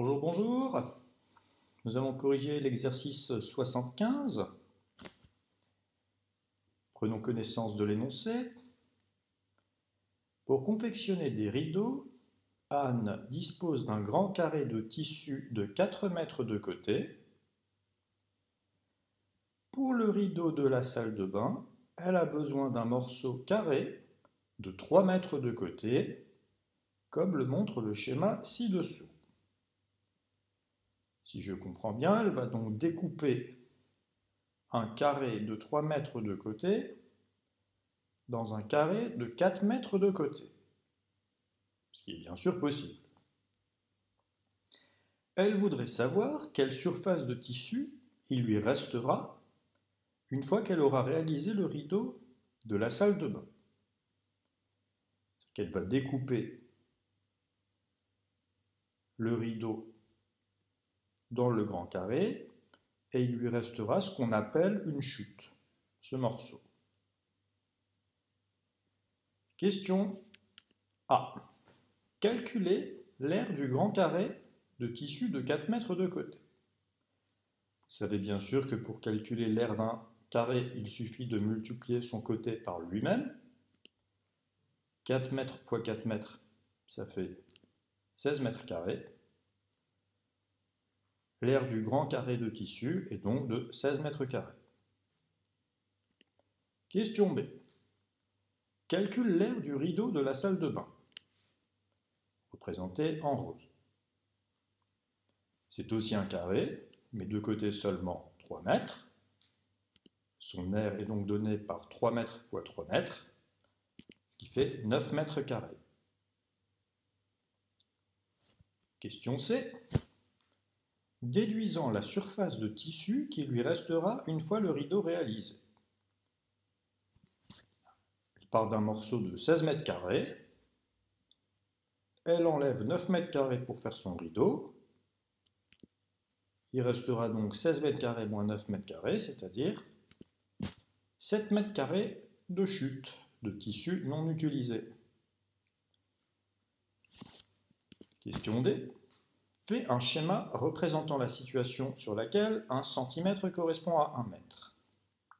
Bonjour, bonjour. Nous allons corriger l'exercice 75. Prenons connaissance de l'énoncé. Pour confectionner des rideaux, Anne dispose d'un grand carré de tissu de 4 mètres de côté. Pour le rideau de la salle de bain, elle a besoin d'un morceau carré de 3 mètres de côté, comme le montre le schéma ci-dessous. Si je comprends bien, elle va donc découper un carré de 3 mètres de côté dans un carré de 4 mètres de côté, ce qui est bien sûr possible. Elle voudrait savoir quelle surface de tissu il lui restera une fois qu'elle aura réalisé le rideau de la salle de bain. Elle va découper le rideau dans le grand carré et il lui restera ce qu'on appelle une chute, ce morceau. Question A. Calculez l'aire du grand carré de tissu de 4 mètres de côté. Vous savez bien sûr que pour calculer l'aire d'un carré, il suffit de multiplier son côté par lui-même. 4 mètres fois 4 mètres, ça fait 16 mètres carrés. L'aire du grand carré de tissu est donc de 16 mètres carrés. Question B. Calcule l'aire du rideau de la salle de bain, représenté en rose. C'est aussi un carré, mais de côté seulement 3 mètres. Son aire est donc donnée par 3 mètres fois 3 mètres, ce qui fait 9 mètres carrés. Question C. Déduisant la surface de tissu qui lui restera une fois le rideau réalisé. Elle part d'un morceau de 16 mètres carrés. Elle enlève 9 mètres carrés pour faire son rideau. Il restera donc 16 mètres carrés moins 9 mètres carrés, c'est-à-dire 7 mètres carrés de chute de tissu non utilisé. Question D. Fais un schéma représentant la situation sur laquelle 1 cm correspond à 1 mètre.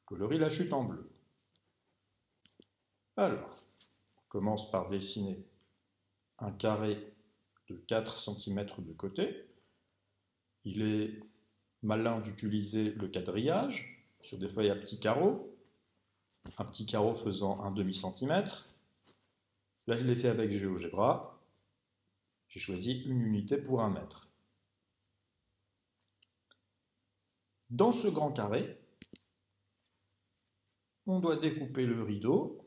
Colorie la chute en bleu. Alors, on commence par dessiner un carré de 4 cm de côté. Il est malin d'utiliser le quadrillage sur des feuilles à petits carreaux. Un petit carreau faisant un demi-centimètre. Là, je l'ai fait avec GeoGebra. J'ai choisi une unité pour 1 mètre. Dans ce grand carré, on doit découper le rideau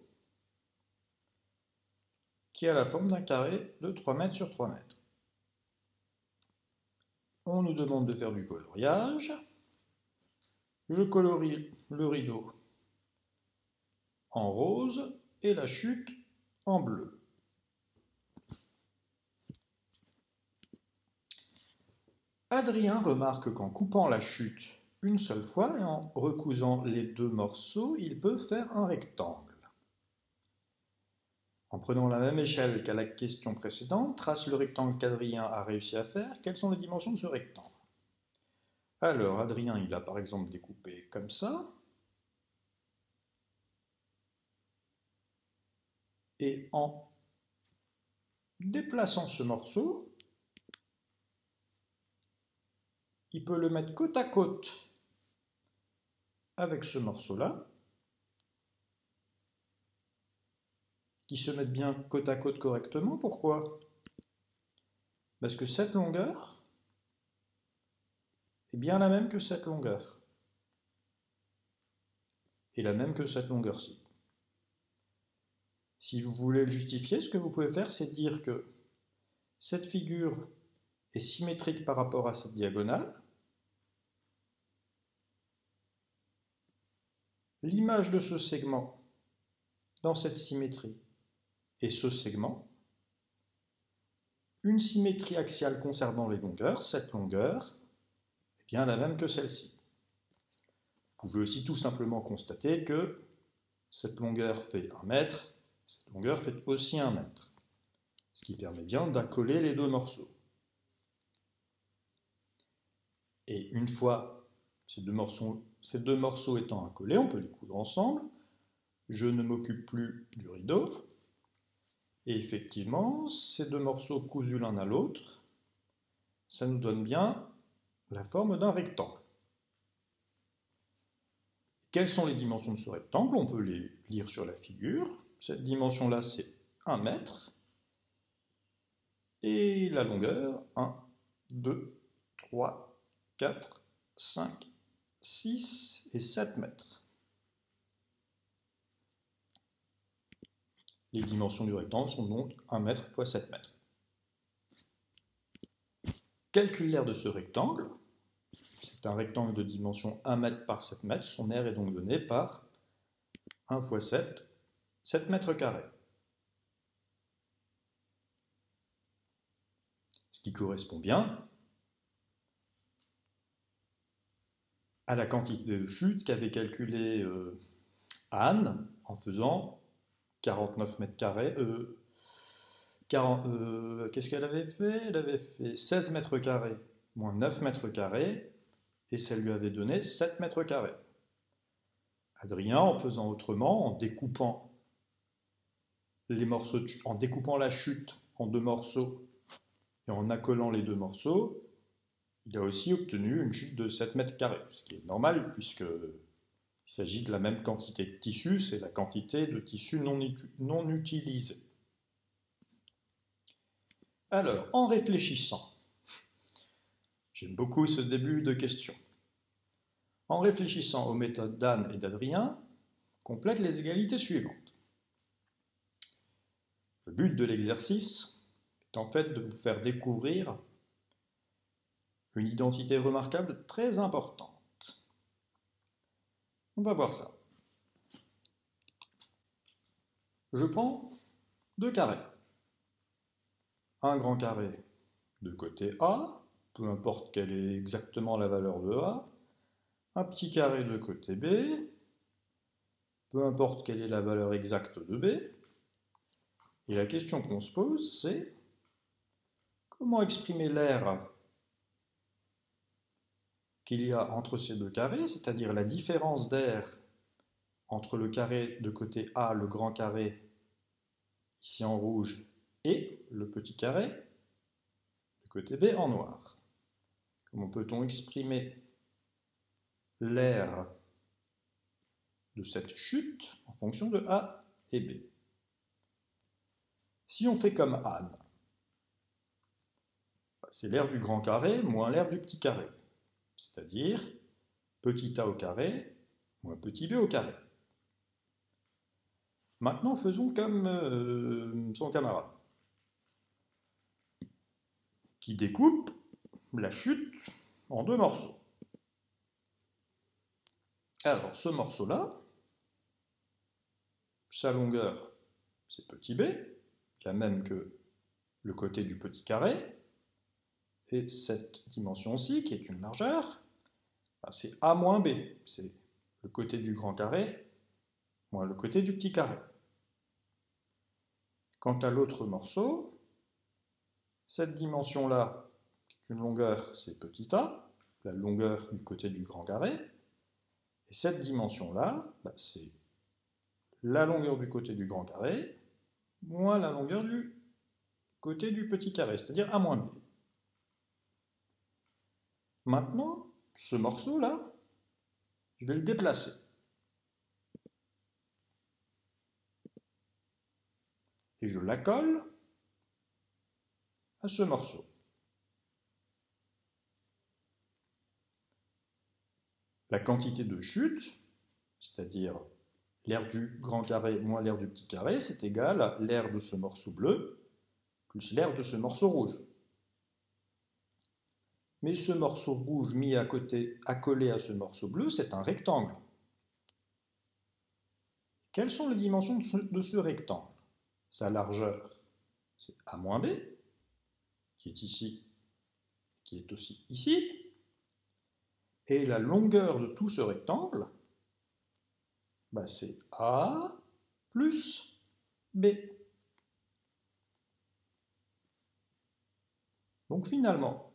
qui a la forme d'un carré de 3 mètres sur 3 mètres. On nous demande de faire du coloriage. Je colorie le rideau en rose et la chute en bleu. Adrien remarque qu'en coupant la chute une seule fois et en recousant les deux morceaux, il peut faire un rectangle. En prenant la même échelle qu'à la question précédente, trace le rectangle qu'Adrien a réussi à faire. Quelles sont les dimensions de ce rectangle? Alors, Adrien, il a par exemple découpé comme ça. Et en déplaçant ce morceau, il peut le mettre côte à côte avec ce morceau-là, qui se mettent bien côte à côte correctement. Pourquoi? Parce que cette longueur est bien la même que cette longueur, et la même que cette longueur-ci. Si vous voulez le justifier, ce que vous pouvez faire, c'est dire que cette figure est symétrique par rapport à cette diagonale. L'image de ce segment dans cette symétrie est ce segment. Une symétrie axiale conservant les longueurs, cette longueur est bien la même que celle-ci. Vous pouvez aussi tout simplement constater que cette longueur fait 1 mètre, cette longueur fait aussi 1 mètre, ce qui permet bien d'accoler les deux morceaux. Et une fois ces deux morceaux étant accolés, on peut les coudre ensemble. Je ne m'occupe plus du rideau. Et effectivement, ces deux morceaux cousus l'un à l'autre, ça nous donne bien la forme d'un rectangle. Quelles sont les dimensions de ce rectangle? On peut les lire sur la figure. Cette dimension-là, c'est 1 mètre. Et la longueur, 1, 2, 3, 4, 5, 6 et 7 mètres. Les dimensions du rectangle sont donc 1 mètre fois 7 mètres. Calcule l'aire de ce rectangle. C'est un rectangle de dimension 1 mètre par 7 mètres. Son aire est donc donnée par 1 fois 7, 7 mètres carrés. Ce qui correspond bien à la quantité de chute qu'avait calculée Anne en faisant 49 mètres carrés. Qu'est-ce qu'elle avait fait? Elle avait fait 16 mètres carrés moins 9 mètres carrés et ça lui avait donné 7 mètres carrés. Adrien, en faisant autrement, en découpant en découpant la chute en 2 morceaux et en accolant les 2 morceaux, il a aussi obtenu une chute de 7 mètres carrés, ce qui est normal puisqu'il s'agit de la même quantité de tissu, c'est la quantité de tissu non utilisé. Alors, en réfléchissant, j'aime beaucoup ce début de question. En réfléchissant aux méthodes d'Anne et d'Adrien, complète les égalités suivantes. Le but de l'exercice est en fait de vous faire découvrir une identité remarquable très importante. On va voir ça. Je prends 2 carrés. Un grand carré de côté A, peu importe quelle est exactement la valeur de A. Un petit carré de côté B, peu importe quelle est la valeur exacte de B. Et la question qu'on se pose, c'est comment exprimer l'aire qu'il y a entre ces 2 carrés, c'est-à-dire la différence d'aire entre le carré de côté A, le grand carré, ici en rouge, et le petit carré de côté B en noir. Comment peut-on exprimer l'aire de cette chute en fonction de A et B? Si on fait comme Anne, c'est l'aire du grand carré moins l'aire du petit carré, c'est-à-dire petit a au carré moins petit b au carré. Maintenant, faisons comme son camarade, qui découpe la chute en 2 morceaux. Alors, ce morceau-là, sa longueur, c'est petit b, la même que le côté du petit carré, et cette dimension-ci, qui est une largeur, c'est a moins b, c'est le côté du grand carré moins le côté du petit carré. Quant à l'autre morceau, cette dimension-là, qui est une longueur, c'est petit a, la longueur du côté du grand carré, et cette dimension-là, c'est la longueur du côté du grand carré moins la longueur du côté du petit carré, c'est-à-dire a moins b. Maintenant, ce morceau-là, je vais le déplacer. Et je l'accole à ce morceau. La quantité de chute, c'est-à-dire l'aire du grand carré moins l'aire du petit carré, c'est égal à l'aire de ce morceau bleu plus l'aire de ce morceau rouge. Mais ce morceau rouge mis à côté, accolé à ce morceau bleu, c'est un rectangle. Quelles sont les dimensions de ce rectangle? Sa largeur, c'est a moins b, qui est ici, qui est aussi ici. Et la longueur de tout ce rectangle, c'est a plus b. Donc finalement,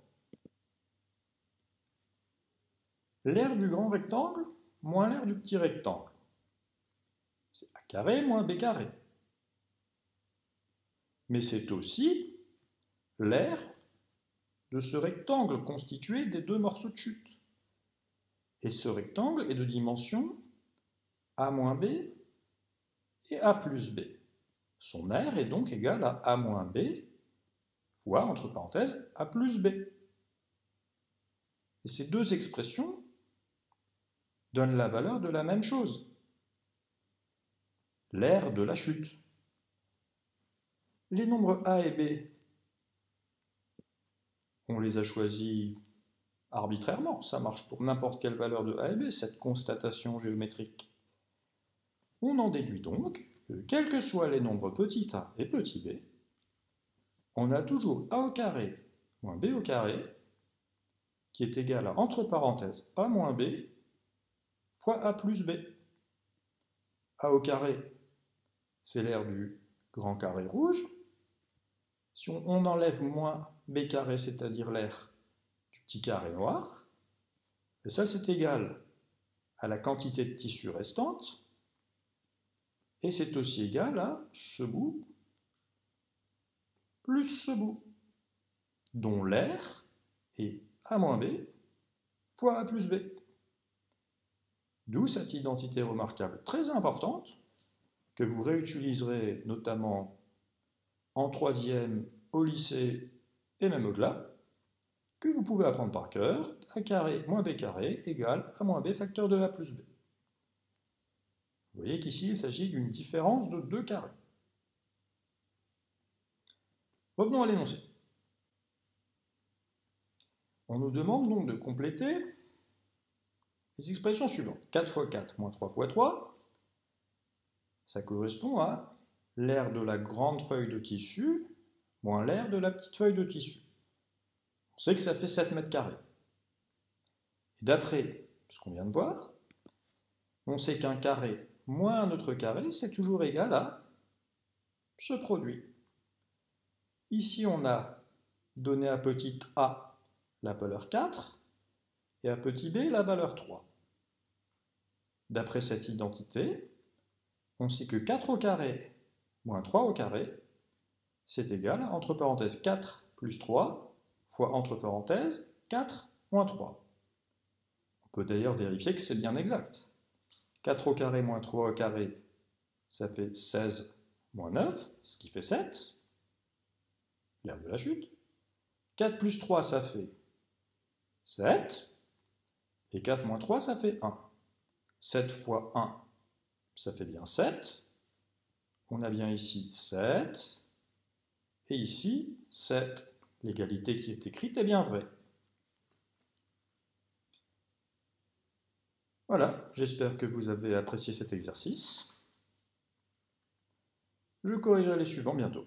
l'aire du grand rectangle moins l'aire du petit rectangle. C'est a carré moins b carré. Mais c'est aussi l'aire de ce rectangle constitué des deux morceaux de chute. Et ce rectangle est de dimension a moins b et a plus b. Son aire est donc égal à a moins b fois, entre parenthèses, a plus b. Et ces deux expressions donnent la valeur de la même chose, l'aire de la chute. Les nombres a et b, on les a choisis arbitrairement, ça marche pour n'importe quelle valeur de a et b, cette constatation géométrique. On en déduit donc que, quels que soient les nombres petit a et petit b, on a toujours a au carré moins b au carré, qui est égal à, entre parenthèses, a moins b fois a plus b. A au carré, c'est l'aire du grand carré rouge. Si on enlève moins b carré, c'est-à-dire l'aire du petit carré noir, et ça c'est égal à la quantité de tissu restante, et c'est aussi égal à ce bout plus ce bout, dont l'aire est a moins b fois a plus b. D'où cette identité remarquable très importante que vous réutiliserez notamment en troisième, au lycée et même au-delà, que vous pouvez apprendre par cœur, a carré moins b carré égale a moins b facteur de a plus b. Vous voyez qu'ici il s'agit d'une différence de 2 carrés. Revenons à l'énoncé. On nous demande donc de compléter les expressions suivantes. 4 fois 4 moins 3 fois 3, ça correspond à l'aire de la grande feuille de tissu moins l'aire de la petite feuille de tissu. On sait que ça fait 7 mètres carrés. Et d'après ce qu'on vient de voir, on sait qu'un carré moins un autre carré, c'est toujours égal à ce produit. Ici, on a donné à petit a la valeur 4 et à petit b la valeur 3. D'après cette identité, on sait que 4 au carré moins 3 au carré, c'est égal à, entre parenthèses, 4 plus 3 fois, entre parenthèses, 4 moins 3. On peut d'ailleurs vérifier que c'est bien exact. 4 au carré moins 3 au carré, ça fait 16 moins 9, ce qui fait 7. L'aire de la chute. 4 plus 3, ça fait 7. Et 4 moins 3, ça fait 1. 7 fois 1, ça fait bien 7. On a bien ici 7. Et ici 7. L'égalité qui est écrite est bien vraie. Voilà, j'espère que vous avez apprécié cet exercice. Je corrigerai les suivants bientôt.